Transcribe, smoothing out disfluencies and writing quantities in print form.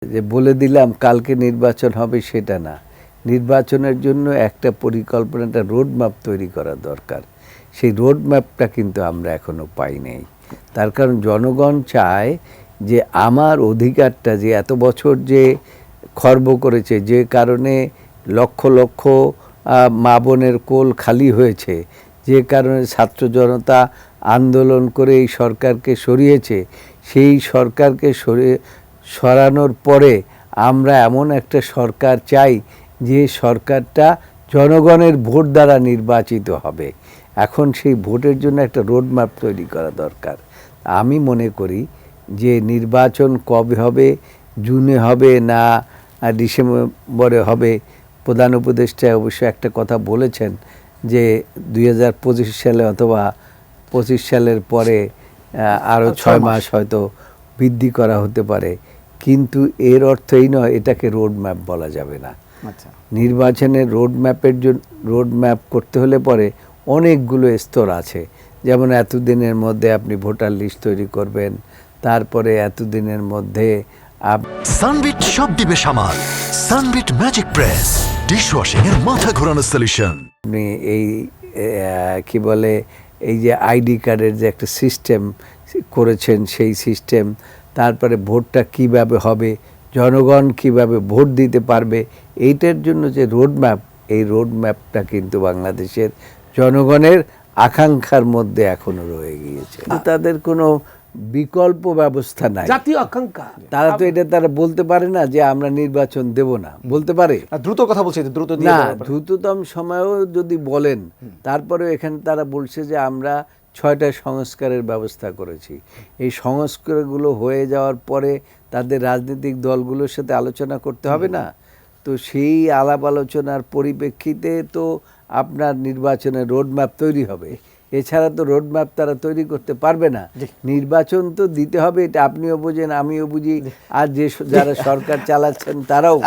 যে বলে দিলাম কালকে নির্বাচন হবে সেটা না, নির্বাচনের জন্য একটা পরিকল্পনা, একটা রোড ম্যাপ তৈরি করা দরকার। সেই রোড ম্যাপটা কিন্তু আমরা এখনো পাই নাই। তার কারণ জনগণ চায় যে আমার অধিকারটা, যে এত বছর যে খর্ব করেছে, যে কারণে লক্ষ লক্ষ মা বোনের কোল খালি হয়েছে, যে কারণে ছাত্র জনতা আন্দোলন করে এই সরকারকে সরিয়েছে, সেই সরকারকে সরানোর পরে আমরা এমন একটা সরকার চাই যে সরকারটা জনগণের ভোট দ্বারা নির্বাচিত হবে। এখন সেই ভোটের জন্য একটা রোড ম্যাপ তৈরি করা দরকার। আমি মনে করি যে নির্বাচন কবে হবে, জুনে হবে না ডিসেম্বরে হবে, প্রধান উপদেষ্টা অবশ্য একটা কথা বলেছেন যে 2025 সালে অথবা 25 সালের পরে আরও 6 মাস হয়তো বৃদ্ধি করা হতে পারে। কিন্তু এর অর্থ এই নয় এটাকে রোড ম্যাপ বলা যাবে না। নির্বাচনের রোড ম্যাপ করতে হলে পরে অনেকগুলো স্তর আছে। যেমন এতদিনের মধ্যে আপনি ভোটার লিস্ট তৈরি করবেন, তারপরে এতদিনের মধ্যে সানবিট সব দিবে সামাল। সানবিট ম্যাজিক প্রেস ডিশওয়াশিং এর মাথা ঘোরানো সলিউশন। আপনি এই কি বলে এই যে আইডি কার্ডের যে একটা সিস্টেম করেছেন, সেই সিস্টেম, তারপরে ভোটটা কিভাবে হবে, জনগণ কিভাবে ভোট দিতে পারবে, এইটার জন্য যে রোড ম্যাপ, এই রোড ম্যাপটা কিন্তু বাংলাদেশের জনগণের আকাঙ্ক্ষার মধ্যে এখনো রয়ে গিয়েছে। তাদের কোনো বিকল্প ব্যবস্থা নাই, জাতীয় আকাঙ্ক্ষা। তারা তো এটা তারা বলতে পারে না যে আমরা নির্বাচন দেব না, বলতে পারে দ্রুত কথা বলছে, দ্রুত না, দ্রুততম সময়েও যদি বলেন, তারপরে এখানে তারা বলছে যে আমরা 6টা সংস্কারের ব্যবস্থা করেছি। এই সংস্কারগুলো হয়ে যাওয়ার পরে তাদের রাজনৈতিক দলগুলোর সাথে আলোচনা করতে হবে না? তো সেই আলাপ আলোচনার পরিপ্রেক্ষিতে তো আপনার নির্বাচনের রোড ম্যাপ তৈরি হবে। এছাড়া তো রোড ম্যাপ তারা তৈরি করতে পারবে না। নির্বাচন তো দিতে হবে, এটা আপনিও বুঝেন, আমিও বুঝি, আর যারা সরকার চালাচ্ছেন তারাও